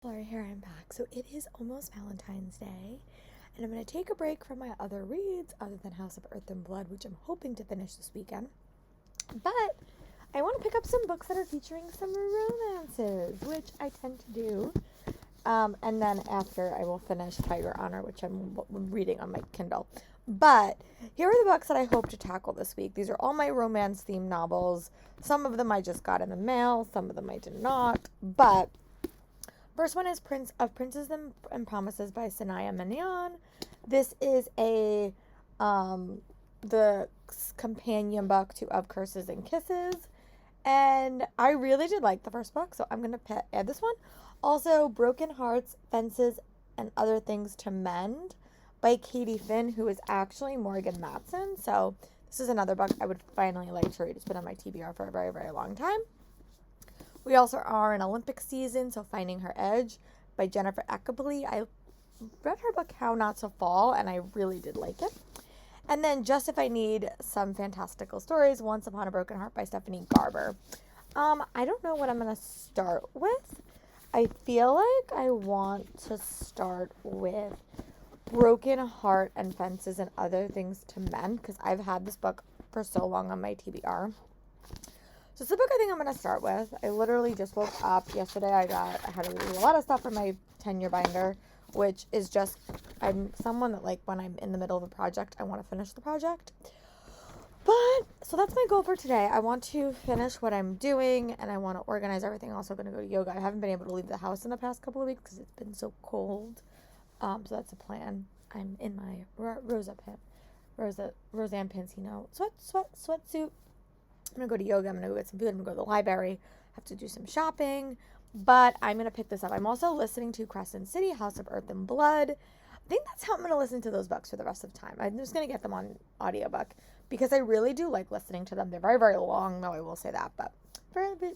Laura here, I'm back. So it is almost Valentine's Day, and I'm going to take a break from my other reads other than House of Earth and Blood, which I'm hoping to finish this weekend. But I want to pick up some books that are featuring some romances, which I tend to do. And then after, I will finish Tiger Honor, which I'm reading on my Kindle. But here are the books that I hope to tackle this week. These are all my romance-themed novels. Some of them I just got in the mail, some of them I did not. But first one is Prince of Princes and Promises by Sanaya Mignon. This is the companion book to Of Curses and Kisses. And I really did like the first book, so I'm going to add this one. Also, Broken Hearts, Fences, and Other Things to Mend by Katie Finn, who is actually Morgan Matson. So this is another book I would finally like to read. It's been on my TBR for a very, very long time. We also are in Olympic season, so Finding Her Edge by Jennifer Eckersley. I read her book How Not to Fall, and I really did like it. And then Just If I Need Some Fantastical Stories, Once Upon a Broken Heart by Stephanie Garber. I don't know what I'm going to start with. I feel like I want to start with Broken Heart and Fences and Other Things to Mend, because I've had this book for so long on my TBR. So it's the book I think I'm going to start with. I literally just woke up yesterday. I had to read a lot of stuff from my 10-year binder, which is just, I'm someone that, like, when I'm in the middle of a project, I want to finish the project. But, so that's my goal for today. I want to finish what I'm doing, and I want to organize everything. I'm also going to go to yoga. I haven't been able to leave the house in the past couple of weeks because it's been so cold. So that's a plan. I'm in my Roseanne Pansino sweatsuit. I'm going to go to yoga. I'm going to go get some food. I'm going to go to the library. Have to do some shopping. But I'm going to pick this up. I'm also listening to Crescent City, House of Earth and Blood. I think that's how I'm going to listen to those books for the rest of the time. I'm just going to get them on audiobook because I really do like listening to them. They're very, very long, though, I will say that. But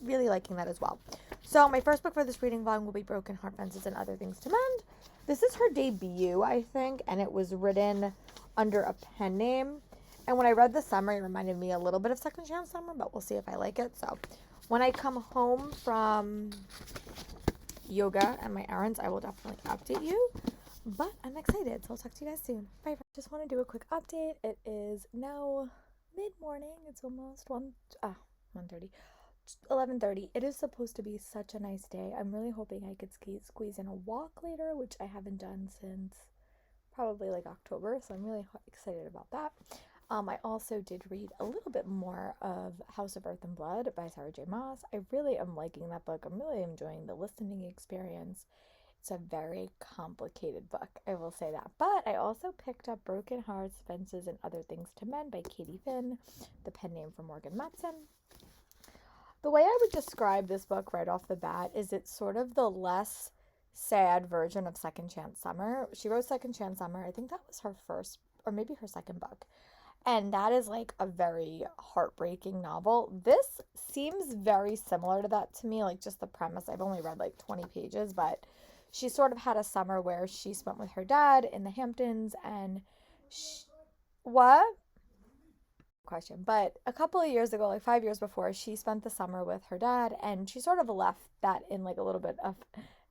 really liking that as well. So my first book for this reading volume will be Broken Heart, Fences, and Other Things to Mend. This is her debut, I think, and it was written under a pen name. And when I read the summary, it reminded me a little bit of Second Chance Summer, but we'll see if I like it. So when I come home from yoga and my errands, I will definitely update you. But I'm excited, so I'll talk to you guys soon. Bye. Just want to do a quick update. It is now mid-morning. It's almost 1:30. 11:30. It is supposed to be such a nice day. I'm really hoping I could squeeze in a walk later, which I haven't done since probably like October, so I'm really excited about that. I also did read a little bit more of House of Earth and Blood by Sarah J. Maas. I really am liking that book. I'm really enjoying the listening experience. It's a very complicated book, I will say that. But I also picked up Broken Hearts, Fences, and Other Things to Mend by Katie Finn, the pen name for Morgan Matson. The way I would describe this book right off the bat is it's sort of the less sad version of Second Chance Summer. She wrote Second Chance Summer. I think that was her first or maybe her second book. And that is like a very heartbreaking novel. This seems very similar to that to me, like just the premise. I've only read like 20 pages, but she sort of had a summer where she spent with her dad in the Hamptons and what? Question. But a couple of years ago, like 5 years before, she spent the summer with her dad and she sort of left that in like a little bit of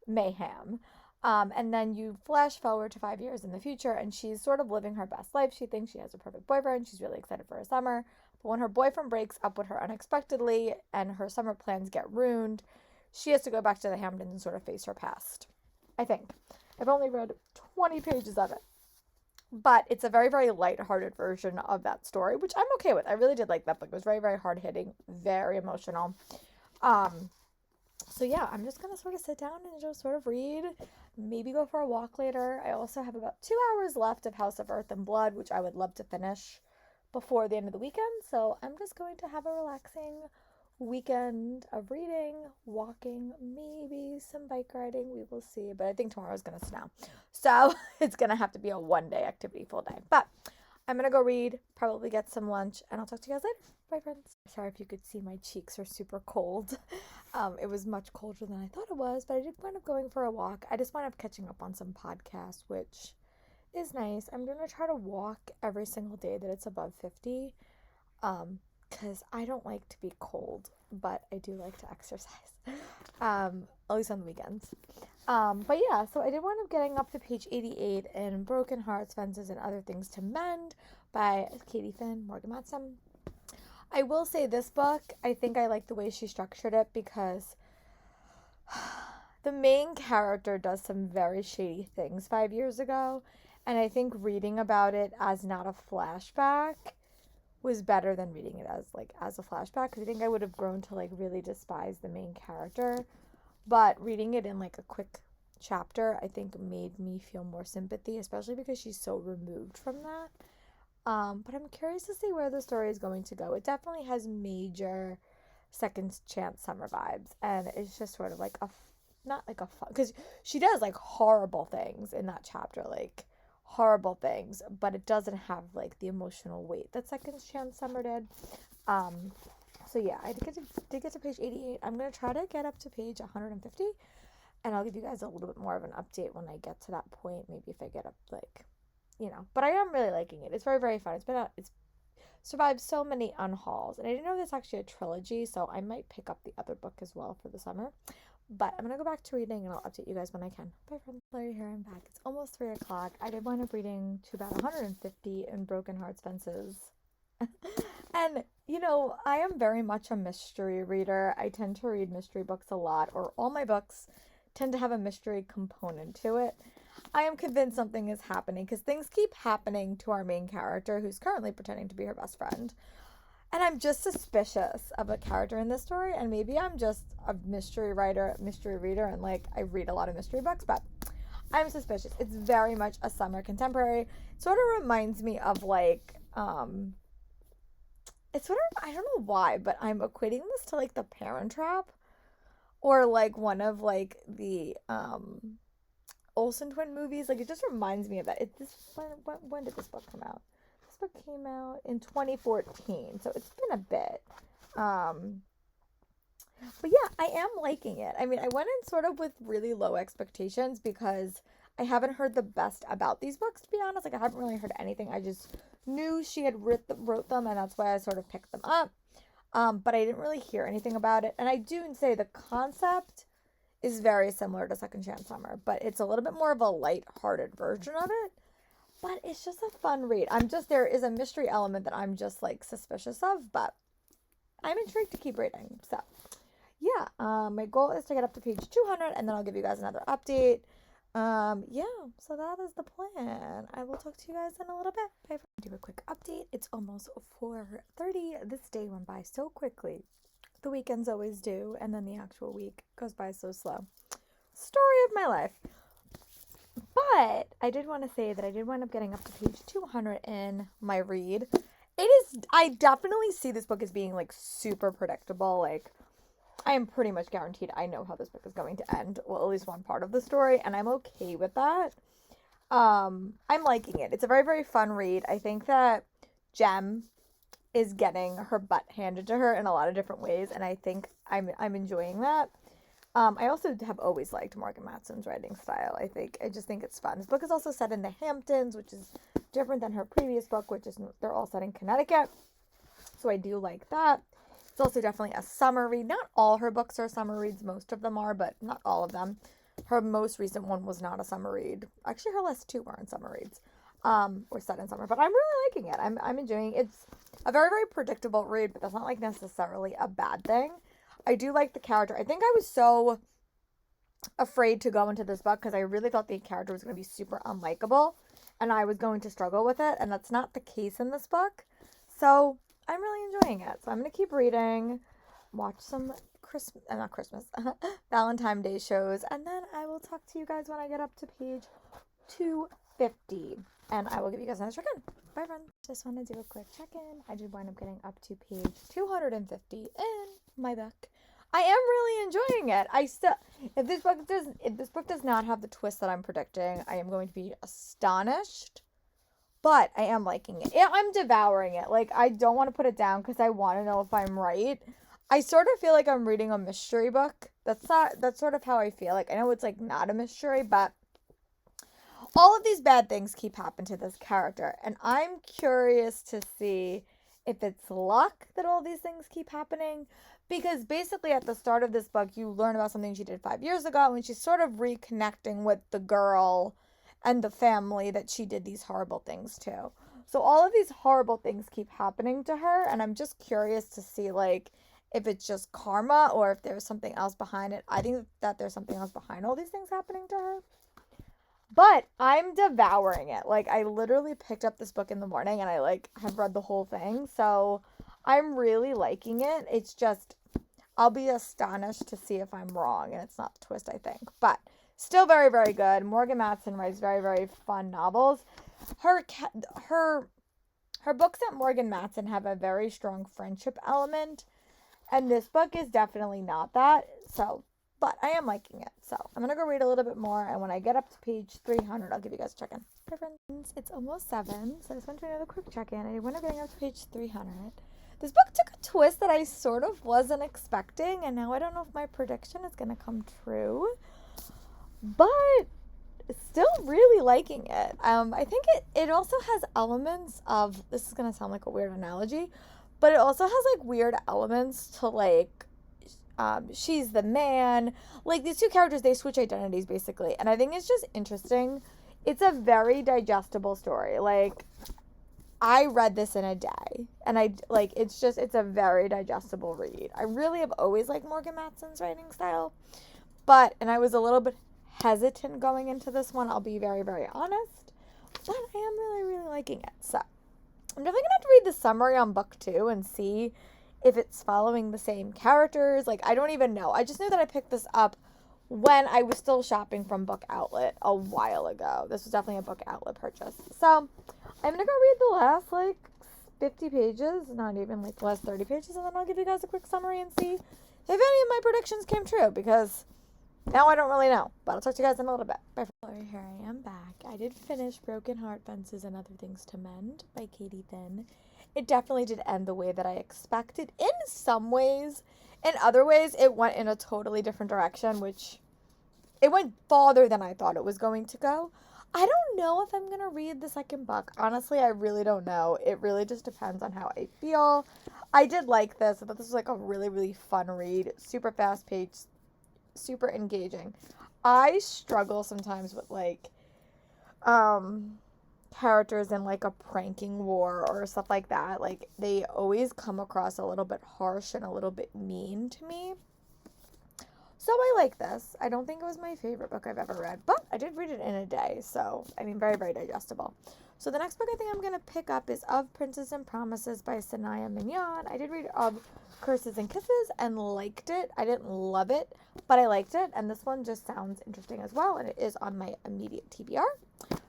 mayhem. And then you flash forward to 5 years in the future, and she's sort of living her best life. She thinks she has a perfect boyfriend. She's really excited for her summer. But when her boyfriend breaks up with her unexpectedly and her summer plans get ruined, she has to go back to the Hamptons and sort of face her past. I think. I've only read 20 pages of it. But it's a very, very lighthearted version of that story, which I'm okay with. I really did like that book. It was very, very hard-hitting, very emotional. So yeah, I'm just going to sort of sit down and just sort of read, maybe go for a walk later. I also have about 2 hours left of House of Earth and Blood, which I would love to finish before the end of the weekend. So I'm just going to have a relaxing weekend of reading, walking, maybe some bike riding. We will see. But I think tomorrow's going to snow. So it's going to have to be a one-day activity full day. But I'm going to go read, probably get some lunch, and I'll talk to you guys later. Bye, friends. Sorry if you could see my cheeks are super cold. It was much colder than I thought it was, but I did wind up going for a walk. I just wound up catching up on some podcasts, which is nice. I'm going to try to walk every single day that it's above 50, because I don't like to be cold, but I do like to exercise. at least on the weekends. But yeah, so I did wind up getting up to page 88 in Broken Hearts, Fences, and Other Things to Mend by Katie Finn, Morgan Matson. I will say this book, I think I like the way she structured it because the main character does some very shady things 5 years ago. And I think reading about it as not a flashback was better than reading it as a flashback, because I think I would have grown to really despise the main character. But reading it in a quick chapter, I think made me feel more sympathy, especially because she's so removed from that. But I'm curious to see where the story is going to go. It definitely has major Second Chance Summer vibes, and it's just sort of not a fun, because she does horrible things in that chapter, horrible things, but it doesn't have the emotional weight that Second Chance Summer did. So yeah, I did get to page 88. I'm gonna try to get up to page 150, and I'll give you guys a little bit more of an update when I get to that point. Maybe if I get up but I am really liking it. It's very, very fun. It's survived so many unhauls, and I didn't know there's actually a trilogy, so I might pick up the other book as well for the summer. But I'm gonna go back to reading, and I'll update you guys when I can. Bye, friends. Larry here. I'm back. It's almost 3 o'clock. I did wind up reading to about 150 in Broken Hearts, Fences. And I am very much a mystery reader. I tend to read mystery books a lot, or all my books tend to have a mystery component to it. I am convinced something is happening because things keep happening to our main character, who's currently pretending to be her best friend. And I'm just suspicious of a character in this story, and maybe I'm just a mystery reader, and I read a lot of mystery books, but I'm suspicious. It's very much a summer contemporary. It sort of reminds me of it's sort of, I don't know why, but I'm equating this to The Parent Trap, or one of the Olsen twin movies. It just reminds me of that. When did this book come out? This book came out in 2014, so it's been a bit. But yeah, I am liking it. I mean, I went in sort of with really low expectations because I haven't heard the best about these books, to be honest. I haven't really heard anything. I just knew she had wrote them, and that's why I sort of picked them up. But I didn't really hear anything about it. And I do say the concept is very similar to Second Chance Summer, but it's a little bit more of a light-hearted version of it. But it's just a fun read. There is a mystery element that I'm just suspicious of, but I'm intrigued to keep reading. So yeah, my goal is to get up to page 200, and then I'll give you guys another update. Yeah, so that is the plan. I will talk to you guys in a little bit. Bye. Do a quick update. It's almost 4:30. This day went by so quickly. The weekends always do, and then the actual week goes by so slow. Story of my life. But I did want to say that I did wind up getting up to page 200 in my read. I definitely see this book as being super predictable. I am pretty much guaranteed I know how this book is going to end. Well, at least one part of the story, and I'm okay with that. I'm liking it. It's a very, very fun read. I think that Jem is getting her butt handed to her in a lot of different ways, and I think I'm enjoying that. I also have always liked Morgan Matson's writing style. I just think it's fun. This book is also set in the Hamptons, which is different than her previous book, which is they're all set in Connecticut. So I do like that. It's also definitely a summer read. Not all her books are summer reads. Most of them are, but not all of them. Her most recent one was not a summer read. Actually, her last two weren't summer reads. Or set in summer. But I'm really liking it. I'm enjoying it. It's a very, very predictable read, but that's not necessarily a bad thing. I do like the character. I think I was so afraid to go into this book because I really thought the character was going to be super unlikable and I was going to struggle with it, and that's not the case in this book. So I'm really enjoying it. So I'm going to keep reading, watch some Valentine's Day shows, and then I will talk to you guys when I get up to page 250, and I will give you guys another check-in. Bye, friends. Just want to do a quick check-in. I did wind up getting up to page 250 in my book. I am really enjoying it. If this book does not have the twist that I'm predicting, I am going to be astonished. But I am liking it. I'm devouring it. I don't want to put it down because I want to know if I'm right. I sort of feel like I'm reading a mystery book. That's sort of how I feel. I know it's not a mystery, but all of these bad things keep happening to this character, and I'm curious to see if it's luck that all these things keep happening. Because basically, at the start of this book, you learn about something she did 5 years ago, and she's sort of reconnecting with the girl and the family that she did these horrible things to. So all of these horrible things keep happening to her, and I'm just curious to see, like, if it's just karma or if there's something else behind it. I think that there's something else behind all these things happening to her. But I'm devouring it. Like, I literally picked up this book in the morning and I, like, have read the whole thing. So I'm really liking it. It's just, I'll be astonished to see if I'm wrong and it's not the twist, I think. But still very, very good. Morgan Matson writes very, very fun novels. Her books at Morgan Matson have a very strong friendship element. And this book is definitely not that. So, but I am liking it. So I'm going to go read a little bit more. And when I get up to page 300, I'll give you guys a check-in. Hi, friends. It's almost 7. So I just want to do another quick check-in. I want to get up to page 300. This book took a twist that I sort of wasn't expecting. And now I don't know if my prediction is going to come true. But still really liking it. I think it also has elements of, this is going to sound like a weird analogy, but it also has, like, weird elements to, like, she's the man. Like, these two characters, they switch identities, basically. And I think it's just interesting. It's a very digestible story. Like, I read this in a day. And it's a very digestible read. I really have always liked Morgan Matson's writing style. And I was a little bit hesitant going into this one. I'll be very, very honest. But I am really, really liking it. So I'm definitely going to have to read the summary on book 2 and see if it's following the same characters. Like, I don't even know. I just knew that I picked this up when I was still shopping from Book Outlet a while ago. This was definitely a Book Outlet purchase. So I'm going to go read the last, like, 50 pages, not even, like, the last 30 pages, and then I'll give you guys a quick summary and see if any of my predictions came true, because now I don't really know, but I'll talk to you guys in a little bit. Bye. Here I am back. I did finish Broken Heart, Fences, and Other Things to Mend by Katie Finn. It definitely did end the way that I expected in some ways. In other ways, it went in a totally different direction, which it went farther than I thought it was going to go. I don't know if I'm going to read the second book. Honestly, I really don't know. It really just depends on how I feel. I did like this. I thought this was, like, a really, really fun read. Super fast-paced. Super engaging. I struggle sometimes with, like, characters in, like, a pranking war or stuff like that. Like, they always come across a little bit harsh and a little bit mean to me. So I like this. I don't think it was my favorite book I've ever read, but I did read it in a day. So, I mean, very, very digestible. So the next book I think I'm going to pick up is Of Princes and Promises by Sanaya Mignon. I did read Of Curses and Kisses and liked it. I didn't love it, but I liked it. And this one just sounds interesting as well. And it is on my immediate TBR.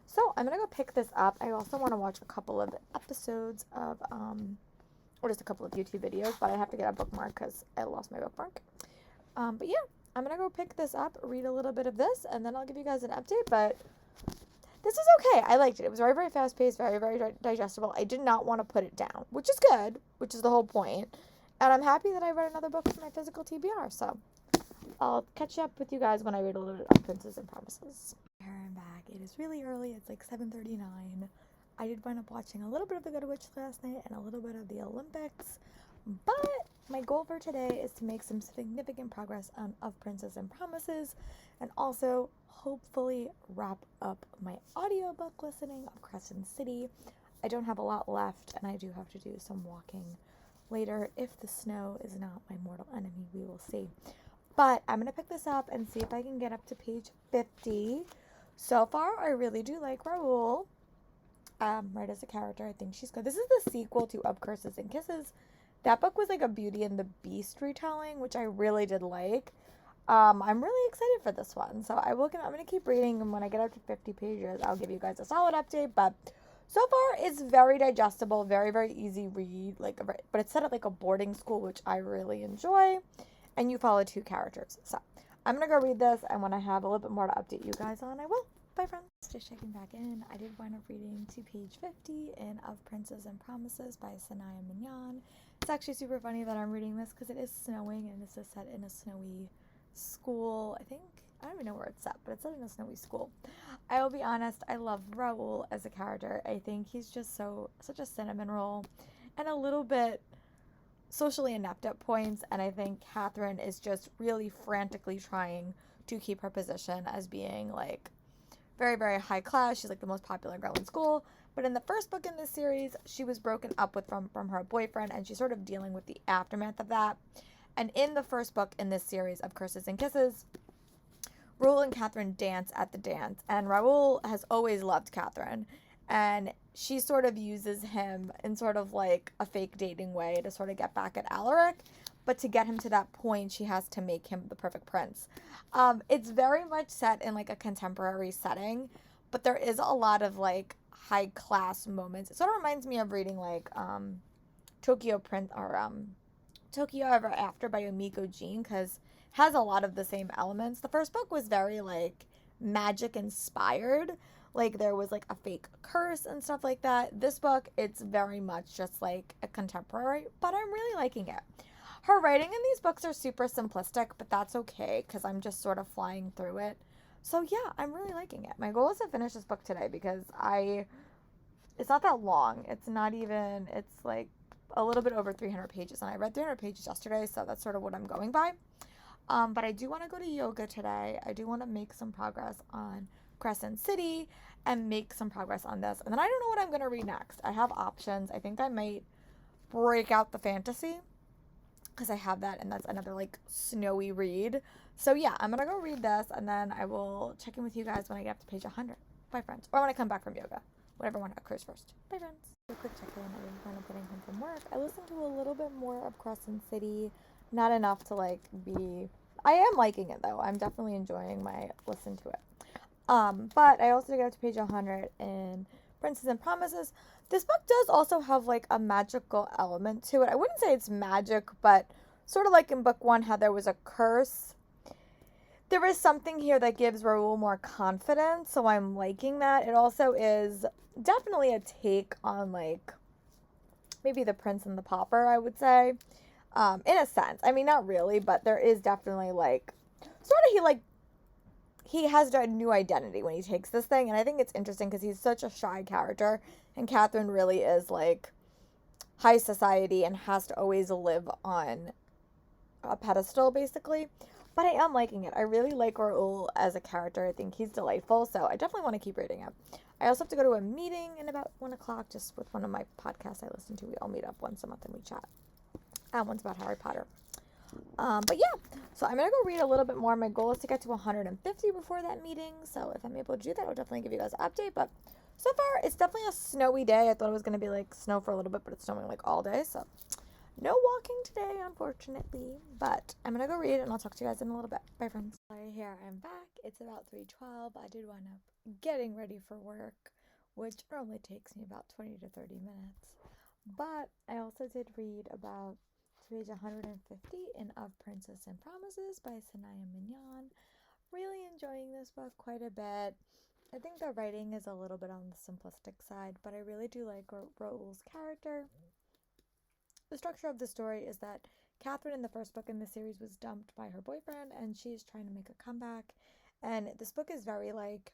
So I'm going to go pick this up. I also want to watch a couple of episodes of, or just a couple of YouTube videos, but I have to get a bookmark because I lost my bookmark. But yeah, I'm going to go pick this up, read a little bit of this, and then I'll give you guys an update. But this is okay. I liked it. It was very, very fast-paced, very, very digestible. I did not want to put it down, which is good, which is the whole point. And I'm happy that I read another book for my physical TBR. So I'll catch up with you guys when I read a little bit of Princes and Promises. Here I'm back. It is really early. It's like 7:39. I did wind up watching a little bit of The Good Witch last night and a little bit of the Olympics. But my goal for today is to make some significant progress on Of Princes and Promises, and also hopefully wrap up my audiobook listening of Crescent City. I don't have a lot left, and I do have to do some walking later. If the snow is not my mortal enemy, we will see. But I'm going to pick this up and see if I can get up to page 50. So far, I really do like Raoul. Right, as a character, I think she's good. This is the sequel to Of Curses and Kisses. That book was like a Beauty and the Beast retelling, which I really did like. I'm really excited for this one. So I'm going to keep reading, and when I get up to 50 pages, I'll give you guys a solid update. But so far, it's very digestible, very, very easy read. But it's set at like a boarding school, which I really enjoy. And you follow 2 characters. So I'm going to go read this, and when I have a little bit more to update you guys on, I will. Bye, friends. Just checking back in. I did wind up reading to page 50 in Of Princes and Promises by Sanaya Mignon. It's actually super funny that I'm reading this because it is snowing, and this is set in a snowy school. I don't even know where it's set, but it's set in a snowy school. I will be honest, I love Raoul as a character. I think he's just such a cinnamon roll. and a little bit socially inept at points. And I think Catherine is just really frantically trying to keep her position as being like very, very high class. She's like the most popular girl in school. But in the first book in this series, she was broken up with from her boyfriend, and she's sort of dealing with the aftermath of that. And in the first book in this series of Curses and Kisses, Raoul and Catherine dance at the dance. And Raoul has always loved Catherine. And she sort of uses him in sort of like a fake dating way to sort of get back at Alaric. But to get him to that point, she has to make him the perfect prince. It's very much set in like a contemporary setting, but there is a lot of like high class moments. It sort of reminds me of reading like Tokyo Prince or Tokyo Ever After by Omiko Jean, because it has a lot of the same elements. The first book was very like magic inspired. Like there was like a fake curse and stuff like that. This book, it's very much just like a contemporary, but I'm really liking it. Her writing in these books are super simplistic, but that's okay because I'm just sort of flying through it. So yeah, I'm really liking it. My goal is to finish this book today because it's not that long. It's like a little bit over 300 pages, and I read 300 pages yesterday, so that's sort of what I'm going by. But I do want to go to yoga today. I do want to make some progress on Crescent City and make some progress on this. And then I don't know what I'm going to read next. I have options. I think I might break out the fantasy because I have that, and that's another like snowy read. So yeah, I'm gonna go read this, and then I will check in with you guys when I get up to page 100. Bye, friends. Or when I come back from yoga. Whatever one occurs first. Bye, friends. A quick check-in. I didn't plan on getting home from work. I listened to a little bit more of Crescent City. Not enough to like be... I am liking it though. I'm definitely enjoying my listen to it. But I also got up to page 100 in Princes and Promises. This book does also have like a magical element to it. I wouldn't say it's magic, but sort of like in book 1 how there was a curse. There is something here that gives Raoul more confidence, so I'm liking that. It also is definitely a take on like maybe the Prince and the Pauper, I would say. In a sense. I mean, not really, but there is definitely like sort of he has a new identity when he takes this thing, and I think it's interesting because he's such a shy character, and Catherine really is like high society and has to always live on a pedestal basically. But I am liking it. I really like Raoul as a character. I think he's delightful, so I definitely want to keep reading it. I also have to go to a meeting in about 1 o'clock just with one of my podcasts I listen to. We all meet up once a month and we chat. One's about Harry Potter. But yeah, so I'm going to go read a little bit more. My goal is to get to 150 before that meeting. So if I'm able to do that, I'll definitely give you guys an update. But so far, it's definitely a snowy day. I thought it was going to be like snow for a little bit, but it's snowing like all day. So no walking today, unfortunately. But I'm going to go read and I'll talk to you guys in a little bit. Bye, friends. Sorry, here I'm back. It's about 3:12. I did wind up getting ready for work, which normally takes me about 20 to 30 minutes. But I also did read about page 150 in Of Princess and Promises by Sanaya Mignon. Really enjoying this book quite a bit. I think the writing is a little bit on the simplistic side, but I really do like Raoul's character. The structure of the story is that Catherine in the first book in the series was dumped by her boyfriend, and she's trying to make a comeback. And this book is very like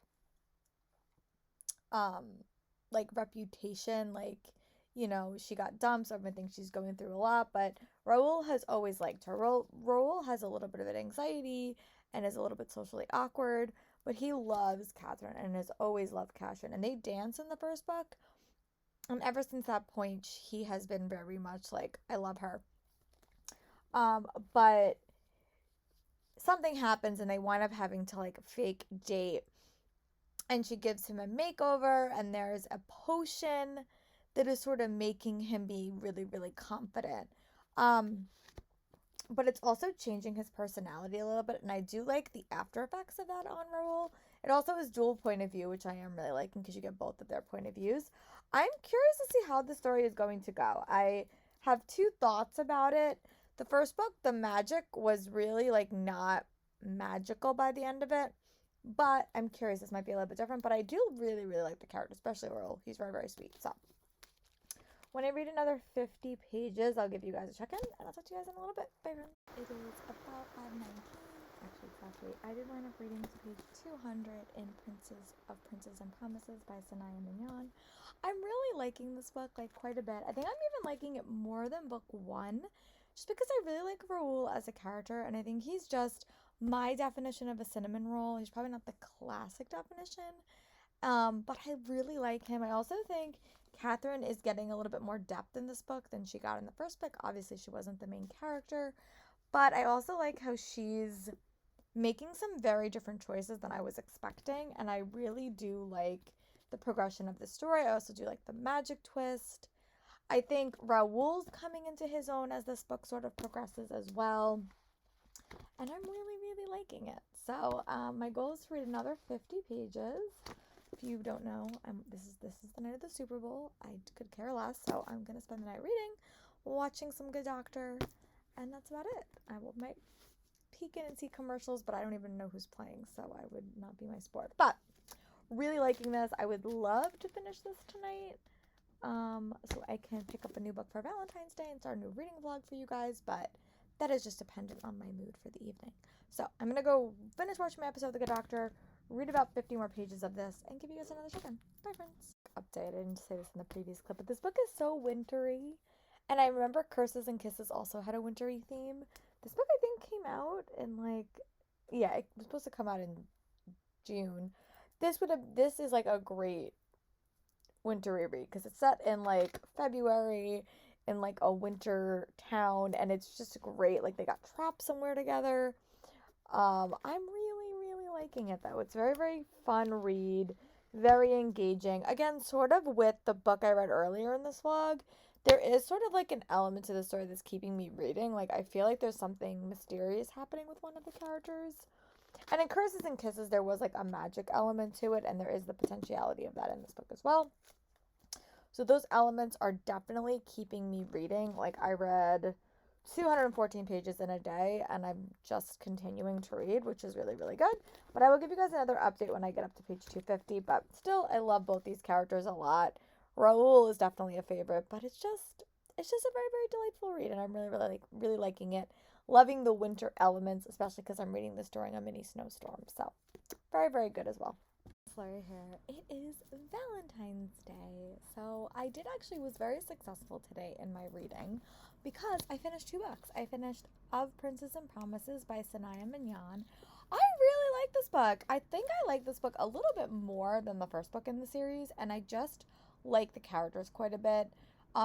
reputation, like, you know, she got dumped, so everyone thinks she's going through a lot, but Raoul has always liked her. Raoul has a little bit of an anxiety and is a little bit socially awkward, but he loves Catherine and has always loved Catherine. And they dance in the first book, and ever since that point, he has been very much like, I love her. But something happens and they wind up having to like fake date, and she gives him a makeover, and there's a potion that is sort of making him be really, really confident. But it's also changing his personality a little bit, and I do like the after effects of that on Raoul. It also is dual point of view, which I am really liking because you get both of their point of views. I'm curious to see how the story is going to go. I have 2 thoughts about it. The first book, the magic was really like not magical by the end of it, but I'm curious. This might be a little bit different, but I do really, really like the character, especially Raoul. He's very, very sweet. So when I read another 50 pages, I'll give you guys a check-in, and I'll talk to you guys in a little bit. Bye, friends. It is about 5:19. actually exactly. I did wind up reading to page 200 in Princes and Promises by Sanaya Mignon. I'm really liking this book like quite a bit. I think I'm even liking it more than book one, just because I really like Raoul as a character, and I think he's just my definition of a cinnamon roll. He's probably not the classic definition, but I really like him. I also think Catherine is getting a little bit more depth in this book than she got in the first book. Obviously, she wasn't the main character, but I also like how she's making some very different choices than I was expecting, and I really do like the progression of the story. I also do like the magic twist. I think Raoul's coming into his own as this book sort of progresses as well, and I'm really, really liking it. So my goal is to read another 50 pages. If you don't know, this is the night of the Super Bowl. I could care less, so I'm gonna spend the night reading, watching some Good Doctor, and that's about it. Might peek in and see commercials, but I don't even know who's playing, so I would not be my sport. But really liking this. I would love to finish this tonight, so I can pick up a new book for Valentine's Day and start a new reading vlog for you guys, but that is just dependent on my mood for the evening. So I'm gonna go finish watching my episode of The Good Doctor, read about 50 more pages of this, and give you guys another check-in. Bye, friends. Update. I didn't say this in the previous clip, but this book is so wintry, and I remember Curses and Kisses also had a wintry theme. This book, I think, came out in it was supposed to come out in June. This is like a great wintry read because it's set in like February in like a winter town, and it's just great. Like they got trapped somewhere together. I'm really, really liking it though. It's very, very fun read, very engaging. Again, sort of with the book I read earlier in this vlog, there is sort of like an element to the story that's keeping me reading. Like I feel like there's something mysterious happening with one of the characters. And in Curses and Kisses, there was like a magic element to it, and there is the potentiality of that in this book as well. So those elements are definitely keeping me reading. Like I read 214 pages in a day, and I'm just continuing to read, which is really, really good. But I will give you guys another update when I get up to page 250. But still, I love both these characters a lot. Raoul is definitely a favorite, but it's just a very, very delightful read, and I'm really, really liking it. Loving the winter elements, especially because I'm reading this during a mini snowstorm. So very, very good as well. Flurry here. It is Valentine's Day, so I was very successful today in my reading because I finished 2 books. I finished Of Princes and Promises by Sanaya Mignon. I really like this book. I think I like this book a little bit more than the first book in the series, and I just like the characters quite a bit.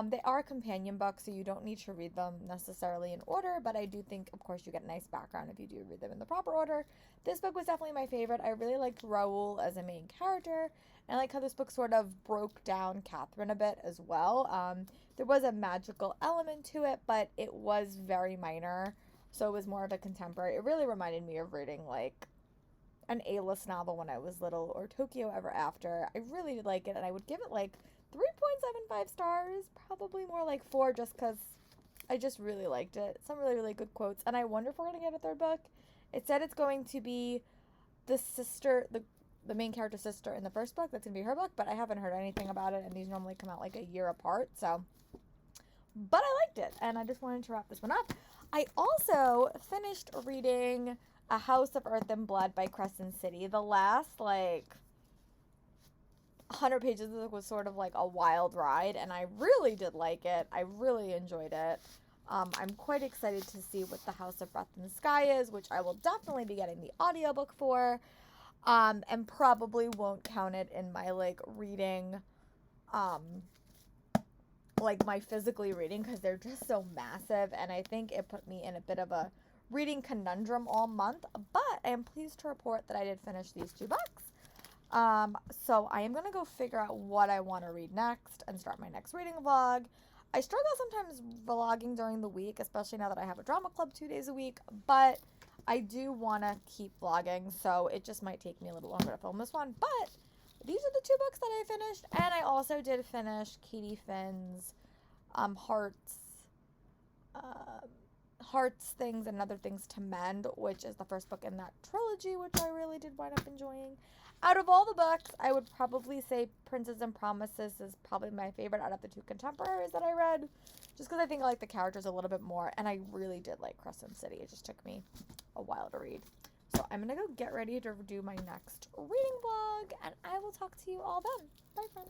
They are companion books, so you don't need to read them necessarily in order, but I do think, of course, you get a nice background if you do read them in the proper order. This book was definitely my favorite. I really liked Raoul as a main character, and I like how this book sort of broke down Catherine a bit as well. There was a magical element to it, but it was very minor, so it was more of a contemporary. It really reminded me of reading, like, an A-list novel when I was little, or Tokyo Ever After. I really did like it, and I would give it, like, 3.75 stars, probably more like 4, just because I just really liked it. Some really, really good quotes, and I wonder if we're going to get a third book. It said it's going to be the main character's sister in the first book. That's going to be her book, but I haven't heard anything about it, and these normally come out like a year apart, so. But I liked it, and I just wanted to wrap this one up. I also finished reading A House of Earth and Blood by Crescent City. The last, 100 pages was sort of like a wild ride, and I really did like it. I really enjoyed it. I'm quite excited to see what the House of Breath and Sky is, which I will definitely be getting the audiobook for, and probably won't count it in my reading, my physically reading, because they're just so massive, and I think it put me in a bit of a reading conundrum all month. But I am pleased to report that I did finish these 2 books. So I am going to go figure out what I want to read next and start my next reading vlog. I struggle sometimes vlogging during the week, especially now that I have a drama club 2 days a week, but I do want to keep vlogging, so it just might take me a little longer to film this one. But these are the 2 books that I finished, and I also did finish Katie Finn's Hearts, Things, and Other Things to Mend, which is the first book in that trilogy, which I really did wind up enjoying. Out of all the books, I would probably say Princes and Promises is probably my favorite out of the 2 contemporaries that I read, just because I think I like the characters a little bit more, and I really did like Crescent City. It just took me a while to read. So I'm going to go get ready to do my next reading vlog, and I will talk to you all then. Bye, friends.